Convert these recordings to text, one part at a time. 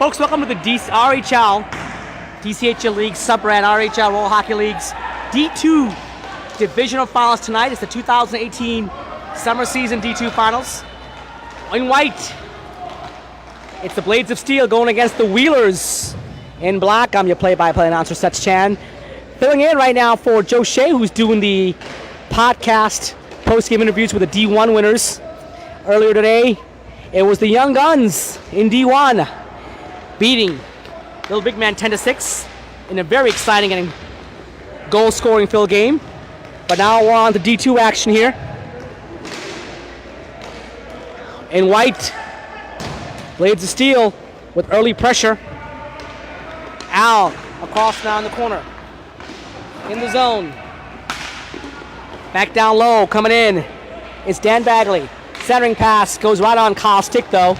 Folks, welcome to the RHL, DCHL Leagues, sub-brand RHL Royal Hockey Leagues D2 Divisional Finals tonight. It's the 2018 Summer Season D2 Finals. In white, it's the Blades of Steel going against the Wheelers. In black, I'm your play-by-play announcer, Seth Chan. Filling in right now for Joe Shea, who's doing the podcast post-game interviews with the D1 winners. Earlier today, it was the Young Guns in D1 beating Little Big Man 10-6 in a very exciting and goal-scoring filled game. But now we're on to D2 action here. In white, Blades of Steel with early pressure. Al across now in the corner. In the zone. Back down low, coming in. It's Dan Bagley. Centering pass goes right on Kyle's stick though.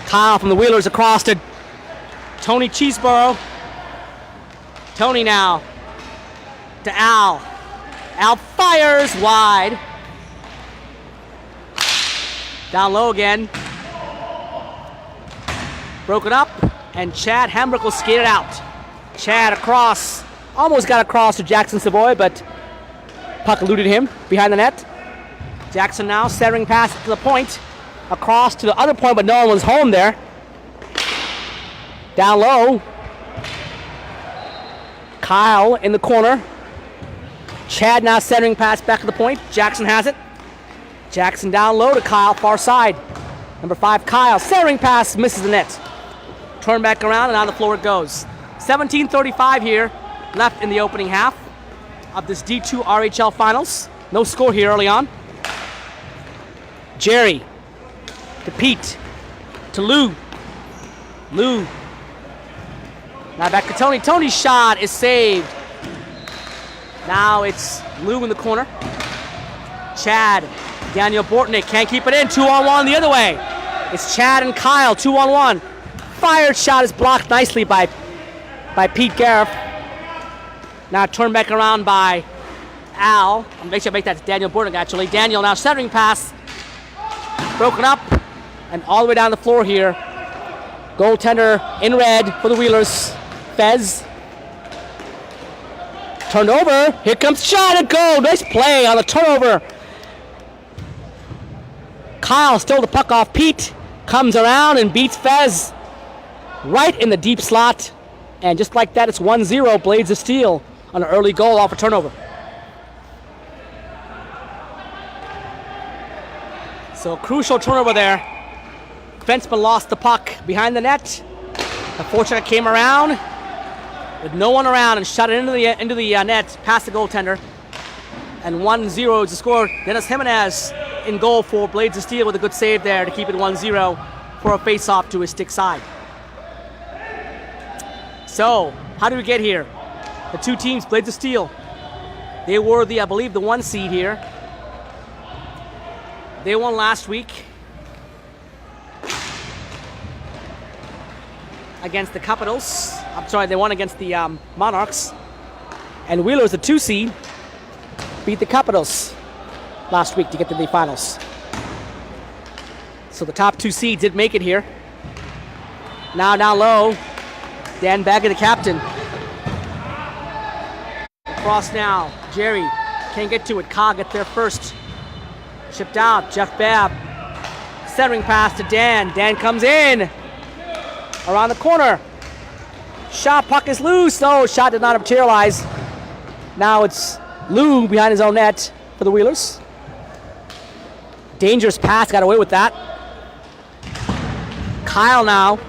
Kyle from the Wheelers across to Tony Cheeseborough. Tony now to Al. Al fires wide. Down low again. Broken up, and Chad Hambrick will skate it out. Chad across, almost got across to Jackson Savoy, but puck eluded him behind the net. Jackson now centering pass to the point, across to the other point, but no one was home there. Down low, Kyle in the corner. Chad now centering pass back to the point. Jackson has it. Jackson down low to Kyle, far side. Number 5, Kyle, centering pass, misses the net. Turn back around and on the floor it goes. 17:35 here, left in the opening half of this D2 RHL Finals. No score here early on. Jerry to Pete to Lou. Lou. Now back to Tony. Tony's shot is saved. Now it's Lou in the corner. Chad. Daniel Bortnick can't keep it in. 2-on-1 the other way. It's Chad and Kyle, 2-on-1. Fired shot is blocked nicely by Pete Gariff. Now turned back around by Al. Make sure I make that to Daniel Bortnick actually. Daniel now centering pass. Broken up and all the way down the floor here. Goaltender in red for the Wheelers. Fez. Turned over. Here comes shot and goal. Nice play on the turnover. Kyle stole the puck off Pete. Comes around and beats Fez right in the deep slot. And just like that, it's 1-0 Blades of Steel on an early goal off a turnover. So crucial turnover there. Defenseman lost the puck behind the net. Unfortunately, came around with no one around and shot it into the net past the goaltender. And 1-0 is the score. Dennis Jimenez in goal for Blades of Steel with a good save there to keep it 1-0 for a face-off to his stick side. So, how do we get here? The two teams, Blades of Steel, they were I believe, the 1 seed here. They won last week against the Capitals. I'm sorry, they won against the Monarchs. And Wheelers, the 2 seed, beat the Capitals last week to get to the finals. So the top 2 seeds did make it here. Now down low, Dan Bagley, the captain. Cross now, Jerry can't get to it. Kyle gets there first. Shipped out, Jeff Babb. Centering pass to Dan. Dan comes in. Around the corner. Shot, puck is loose. No, shot did not materialize. Now it's Lou behind his own net for the Wheelers. Dangerous pass, got away with that. Kyle now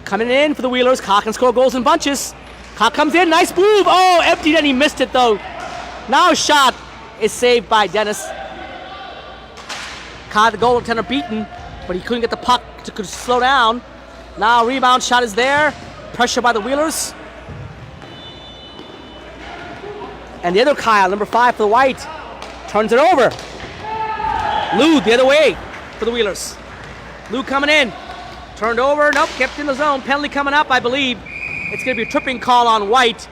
coming in for the Wheelers. Kyle can score goals in bunches. Kyle comes in, nice move. Oh, emptied and he missed it though. Now shot is saved by Dennis. Kyle, the goaltender, beaten, but he couldn't get the puck to slow down. Now rebound shot is there. Pressure by the Wheelers. And the other Kyle, number 5 for the White, turns it over. Lou the other way for the Wheelers. Lou coming in. Turned over. Nope, kept in the zone. Penalty coming up, I believe. It's going to be a tripping call on White.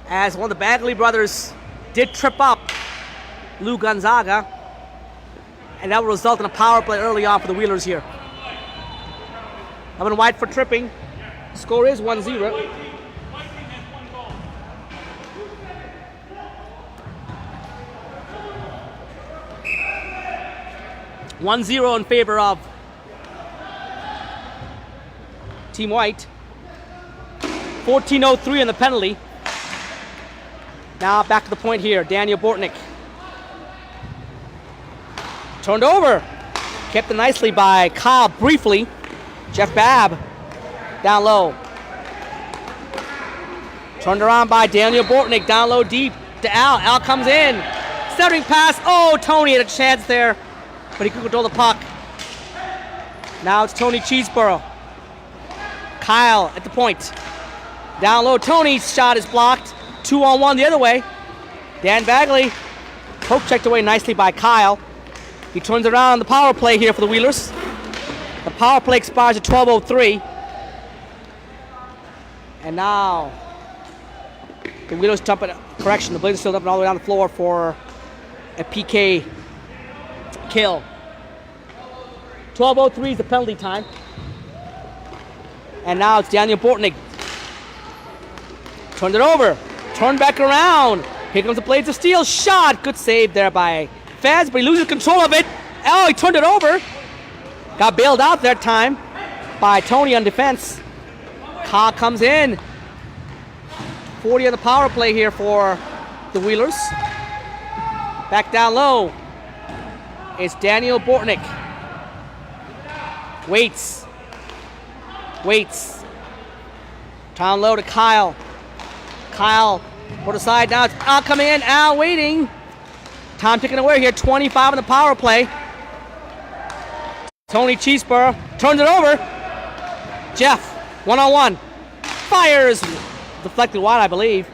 As one of the Bagley brothers did trip up Lou Gonzaga. And that will result in a power play early on for the Wheelers here. Evan White for tripping. Score is 1-0. In favor of Team White. 14:03 on the penalty. Now back to the point here. Daniel Bortnick. Turned over. Kept it nicely by Kyle briefly. Jeff Babb down low. Turned around by Daniel Bortnick down low deep to Al. Al comes in. Centering pass. Oh, Tony had a chance there, but he couldn't control the puck. Now it's Tony Cheeseborough. Kyle at the point. Down low, Tony's shot is blocked. 2-on-1 the other way. Dan Bagley. Poke checked away nicely by Kyle. He turns around on the power play here for the Wheelers. The power play expires at 12:03. And now the Wheelers dump it. Correction, the Blazers still dumping all the way down the floor for a PK kill. 12:03 is the penalty time. And now it's Daniel Bortnick. Turned it over. Turned back around. Here comes the Blades of Steel. Shot. Good save there by Fez, but he loses control of it. Oh, he turned it over. Got bailed out that time by Tony on defense. Ka comes in. 40 on the power play here for the Wheelers. Back down low. It's Daniel Bortnick. Waits. Down low to Kyle. Kyle put aside. Now it's Al coming in. Al waiting. Time ticking away here. 25 on the power play. Tony Cheeseborough turns it over. Jeff, 1-on-1. Fires. Deflected wide, I believe.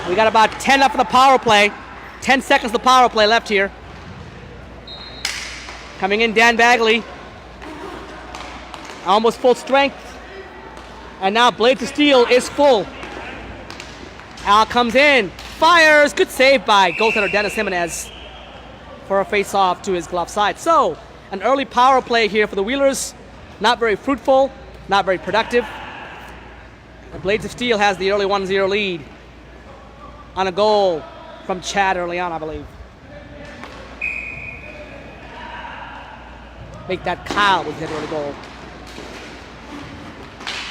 We got about 10 up in the power play. 10 seconds of the power play left here. Coming in, Dan Bagley. Almost full strength. And now Blades of Steel is full. Al comes in. Fires. Good save by goaltender Dennis Jimenez for a face-off to his glove side. So, an early power play here for the Wheelers. Not very fruitful. Not very productive. The Blades of Steel has the early 1-0 lead on a goal from Chad early on, I believe. Make that Kyle with the early goal.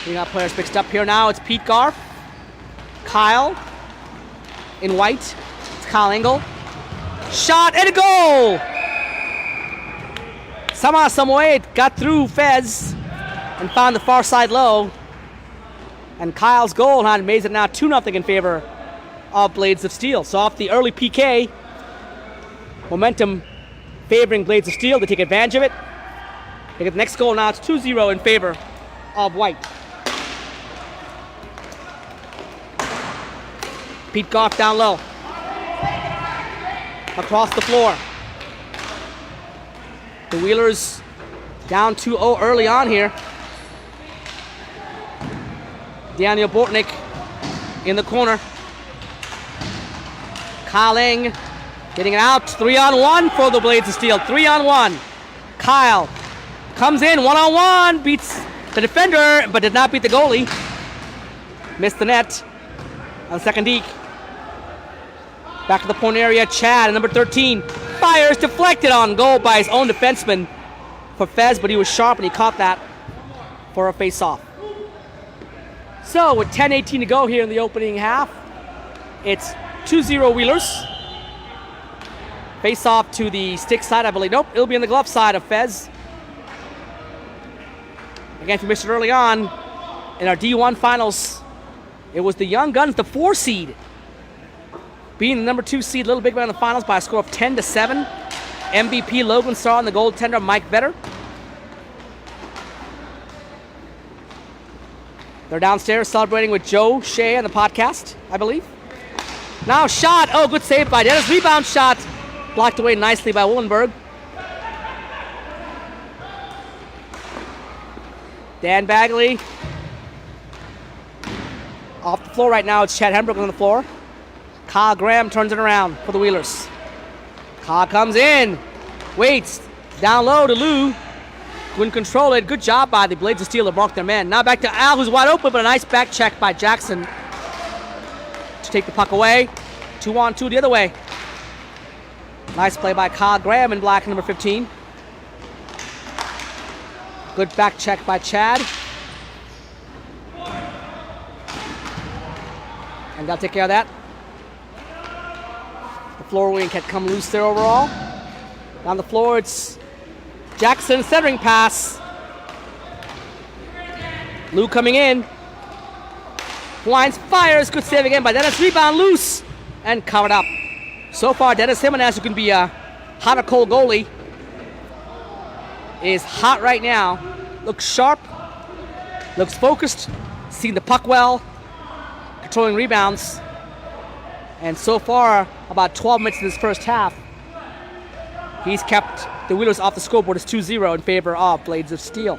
We got players mixed up here now. It's Pete Garf. Kyle in white. It's Kyle Engel. Shot and a goal! Somehow, some way, it got through Fez and found the far side low. And Kyle's goal had made it now 2-0 in favor of Blades of Steel. So off the early PK, momentum favoring Blades of Steel. They take advantage of it. They get the next goal now. It's 2-0 in favor of White. Pete Goff down low. Across the floor. The Wheelers down 2-0 early on here. Daniel Bortnick in the corner. Kyle Eng getting it out. 3-on-1 for the Blades of Steel. 3-on-1. Kyle comes in 1-on-1. Beats the defender, but did not beat the goalie. Missed the net on second deke. Back to the point area. Chad, number 13. Fires, deflected on goal by his own defenseman for Fez, but he was sharp and he caught that for a face-off. So with 10:18 to go here in the opening half, it's 2-0 Wheelers. Face off to the stick side, I believe. Nope, it'll be on the glove side of Fez. Again, if you missed it early on, in our D1 finals, it was the Young Guns, the 4 seed, being the number 2 seed, Little Big Man in the finals by a score of 10-7. MVP Logan Starr and the goaltender Mike Vetter. They're downstairs celebrating with Joe Shea on the podcast, I believe. Now shot. Oh, good save by Dennis. Rebound shot. Blocked away nicely by Wollenberg. Dan Bagley. Off the floor right now. It's Chad Hembrook on the floor. Kyle Graham turns it around for the Wheelers. Kyle comes in. Waits. Down low to Lou. Couldn't control it. Good job by the Blades of Steel to mark their man. Now back to Al, who's wide open, but a nice back check by Jackson to take the puck away. 2-on-2 the other way. Nice play by Kyle Graham in black, number 15. Good back check by Chad. And they'll take care of that. The floor wing can come loose there overall. Down the floor, it's Jackson centering pass. Lou coming in. Blinds, fires. Good save again by Dennis. Rebound loose and covered up. So far, Dennis Jimenez, who can be a hot or cold goalie, is hot right now. Looks sharp. Looks focused. Seeing the puck well. Controlling rebounds. And so far, about 12 minutes in this first half, he's kept the Wheelers off the scoreboard. It's 2-0 in favor of Blades of Steel.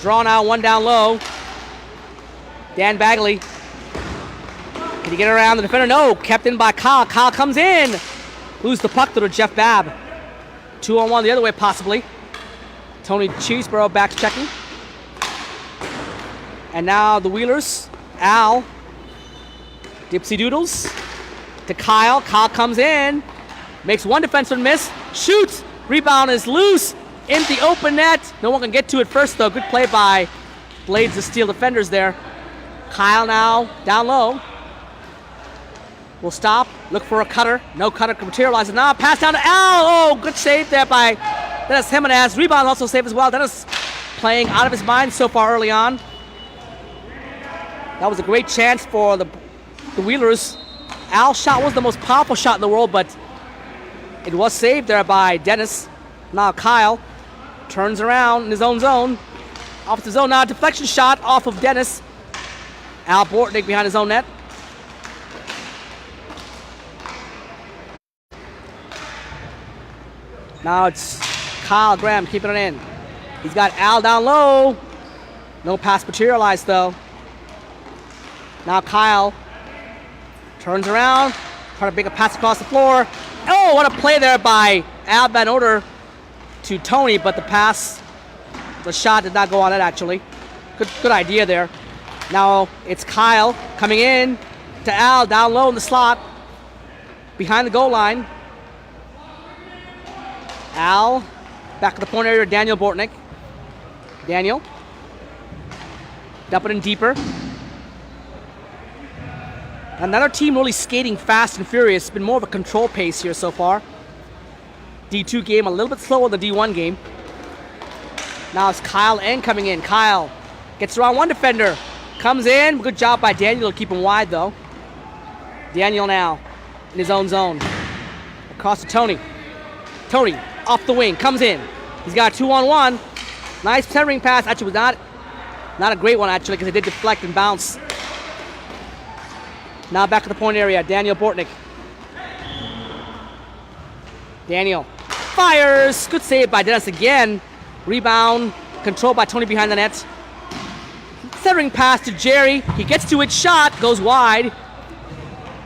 Drawn out, one down low. Dan Bagley. Can he get around the defender? No, kept in by Kyle. Kyle comes in. Lose the puck to Jeff Babb. 2-on-1 the other way, possibly. Tony Cheeseborough back checking. And now the Wheelers. Al. Dipsy Doodles. To Kyle. Kyle comes in. Makes one defenseman miss. Shoots. Rebound is loose. In the open net. No one can get to it first, though. Good play by Blades of Steel defenders there. Kyle now down low. Will stop. Look for a cutter. No cutter can materialize. And now pass down to Al. Oh, good save there by Dennis Jimenez. Rebound also saved as well. Dennis playing out of his mind so far early on. That was a great chance for the Wheelers. Al's shot was the most powerful shot in the world, but it was saved there by Dennis. Now Kyle turns around in his own zone. Off the zone now. Deflection shot off of Dennis. Al Bortnick behind his own net. Now it's Kyle Graham keeping it in. He's got Al down low. No pass materialized though. Now Kyle turns around, trying to make a pass across the floor. Oh, what a play there by Al Van Oder to Tony, but the shot did not go on it actually. Good idea there. Now it's Kyle coming in to Al down low in the slot, behind the goal line. Al, back to the point area, Daniel Bortnick. Daniel, dump it in deeper. Another team really skating fast and furious. It's been more of a control pace here so far. D2 game a little bit slower than the D1 game. Now it's Kyle N coming in. Kyle gets around one defender. Comes in. Good job by Daniel to keep him wide though. Daniel now in his own zone. Across to Tony. Tony off the wing. Comes in. He's got a 2-on-1. Nice centering pass. Actually was not a great one actually because it did deflect and bounce. Now back to the point area. Daniel Bortnick. Daniel fires. Good save by Dennis again. Rebound. Controlled by Tony behind the net. Centering pass to Jerry. He gets to it. Shot. Goes wide.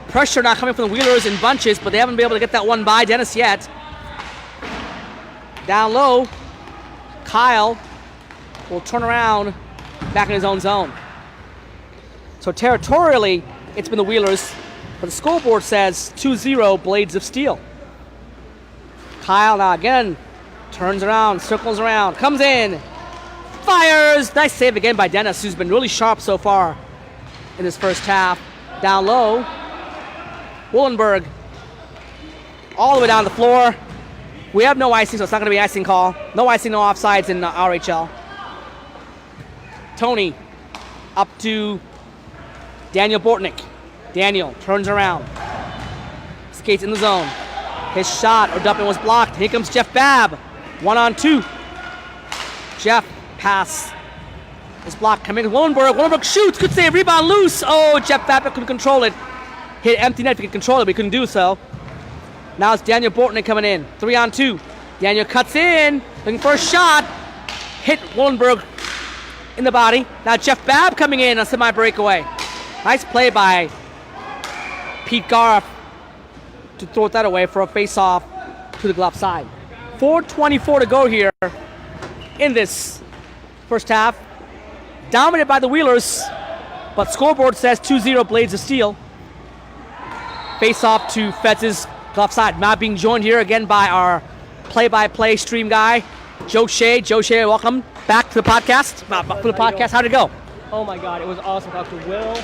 Pressure now coming from the Wheelers in bunches, but they haven't been able to get that one by Dennis yet. Down low. Kyle will turn around back in his own zone. So territorially, it's been the Wheelers, but the scoreboard says 2-0 Blades of Steel. Kyle now again turns around, circles around, comes in, fires. Nice save again by Dennis, who's been really sharp so far in this first half. Down low. Woolenberg all the way down the floor. We have no icing, so it's not going to be icing call. No icing, no offsides in RHL. Tony up to Daniel Bortnick. Daniel turns around. Skates in the zone. His shot or dumping was blocked. Here comes Jeff Babb. 1-on-2. Jeff pass is blocked. Coming to Woolenberg. Woolenberg shoots. Good save. Rebound loose. Oh, Jeff Babb couldn't control it. Hit empty net if he could control it, but he couldn't do so. Now it's Daniel Bortnick coming in. 3-on-2. Daniel cuts in. Looking for a shot. Hit Woolenberg in the body. Now Jeff Babb coming in on semi-breakaway. Nice play by Pete Garf to throw that away for a face-off to the glove side. 4:24 to go here in this first half. Dominated by the Wheelers, but scoreboard says 2-0 Blades of Steel. Face off to Feds' left side. Now being joined here again by our play-by-play stream guy, Joe Shea. Joe Shea, welcome back to the podcast. How'd it go? Oh my God, it was awesome. I talked to Will,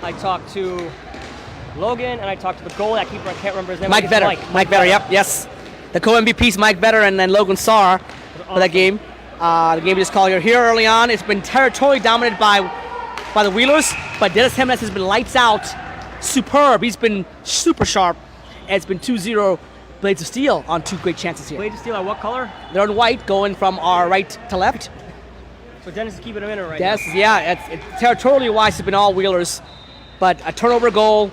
I talked to Logan, and I talked to the goalie. I can't remember his name. Mike Vetter. Mike Vetter, yep, yes. The co-MVPs, Mike Vetter and then Logan Sarr for that game. The game we just called here early on. It's been territorially dominated by the Wheelers, but Dennis Jimenez has been lights out, superb. He's been super sharp, and it's been 2-0 Blades of Steel on 2 great chances here. Blades of Steel are what color? They're in white, going from our right to left. So Dennis is keeping them in it right now. now. Yeah, it's territorially wise, it's been all Wheelers, but a turnover goal,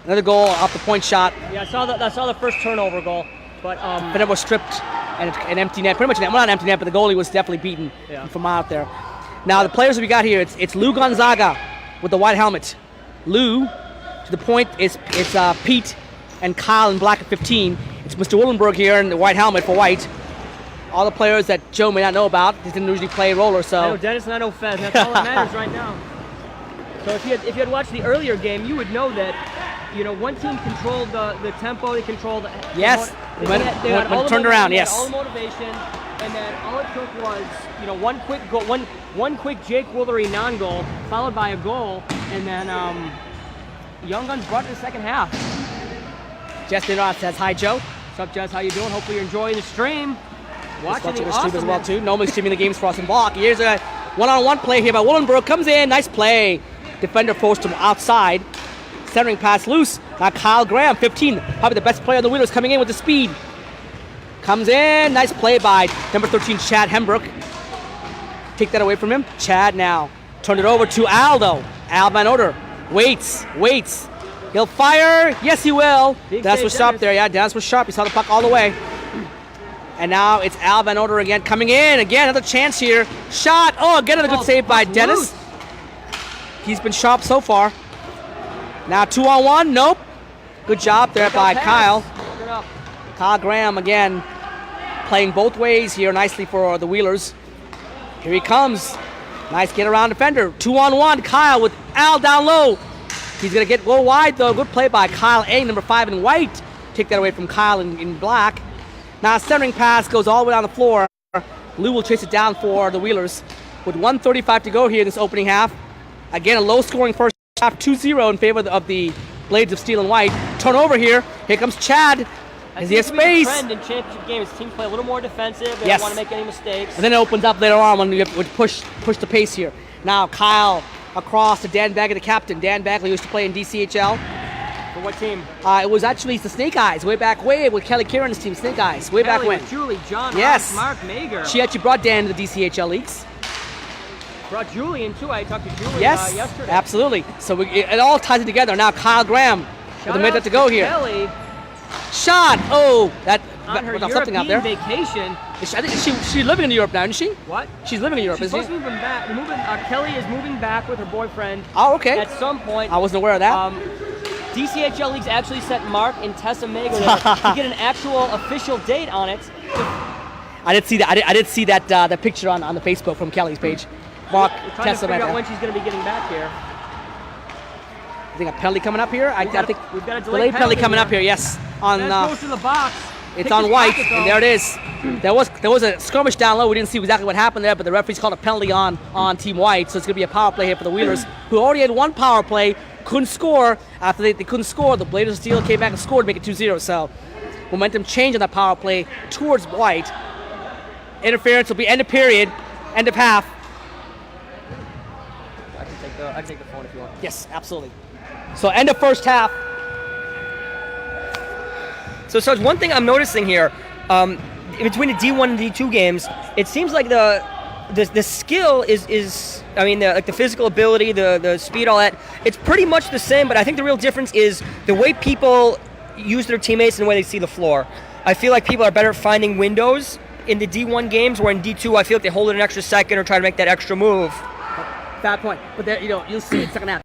another goal off the point shot. Yeah, I saw the first turnover goal, but it was stripped and an empty net. Pretty much, well, not an empty net, but the goalie was definitely beaten from out there. Now the players that we got here, it's Lou Gonzaga with the white helmet. Lou, to the point, it's Pete and Kyle in black at 15. It's Mr. Willenberg here in the white helmet for white. All the players that Joe may not know about, they didn't usually play roller, so. I know Dennis and I know Fez, that's all that matters right now. So if you had watched the earlier game, you would know that, one team controlled the tempo, they controlled the when turned around, yes. All the motivation, and then all it took was, one quick goal, one quick Jake Woolery non-goal, followed by a goal, and then Young Guns brought it in the second half. Jess Dinot says, hi, Joe. What's up, Jess? How you doing? Hopefully you're enjoying the stream. Watching the stream as well, too. Normally streaming the games for us in block. Here's a one-on-one play here by Willenberg. Comes in, nice play. Defender forced him outside. Centering pass loose. Now Kyle Graham, 15. Probably the best player on the Wheelers, coming in with the speed. Comes in, nice play by number 13, Chad Hembrook. Take that away from him. Chad now. Turn it over to Aldo. Al Van Oder. Waits. He'll fire. Yes, he will. Dennis was sharp there. Yeah, Dennis was sharp. He saw the puck all the way. And now it's Al Van Oder again coming in. Again, another chance here. Shot. Oh, again, another good save by Dennis. He's been sharp so far. Now 2-on-1. Nope. Good job there by Kyle. Kyle Graham again playing both ways here nicely for the Wheelers. Here he comes. Nice get around defender. 2-on-1. Kyle with Al down low. He's going to go wide though. Good play by Kyle A, number 5 in white. Take that away from Kyle in black. Now centering pass goes all the way down the floor. Lou will chase it down for the Wheelers. With 1:35 to go here in this opening half. Again, a low-scoring first half, 2-0 in favor of the Blades of Steel and White. Turnover here. Here comes Chad. Does he have space? The trend in championship games, teams play a little more defensive. They don't want to make any mistakes. And then it opens up later on when we push the pace here. Now Kyle across to Dan Bagley, the captain. Dan Bagley used to play in DCHL. For what team? It was actually the Snake Eyes way back with Kelly Kieran's team, Snake Eyes, way back when. Julie, John, yes. Mark Mager. She actually brought Dan to the DCHL Leagues. Brought Julie in too. I talked to Julie yesterday. Absolutely. So it all ties it together. Now Kyle Graham with a minute to go here. Kelly. Shot. Oh, that on her European something out there. Vacation. I think she's living in Europe now, isn't she? What? She's living in Europe, isn't she? She's moving back. Kelly is moving back with her boyfriend. Oh, okay. At some point. I wasn't aware of that. DCHL Leagues actually sent Mark and Tessa Mager to get an actual official date on it. I did see that. I did see that the picture on the Facebook from Kelly's page. Mark, Tessa Mager. Trying to figure out when she's going to be getting back here. I think a penalty coming up here. I think we've got a delayed penalty coming up here. Yes, on. Goes to the box. It's on white, and there it is. There was a skirmish down low. We didn't see exactly what happened there, but the referee's called a penalty on Team White, so it's going to be a power play here for the Wheelers, who already had one power play, couldn't score. After they couldn't score, the Blades of Steel came back and scored to make it 2-0. So momentum change on that power play towards White. Interference will be end of period, end of half. I can take the phone if you want. Yes, absolutely. So end of first half. So one thing I'm noticing here, between the D1 and D2 games, it seems like the skill is I mean, the physical ability, the speed, all that, it's pretty much the same, but I think the real difference is the way people use their teammates and the way they see the floor. I feel like people are better at finding windows in the D1 games, where in D2 I feel like they hold it an extra second or try to make that extra move. Bad point. But there, you'll see it second half.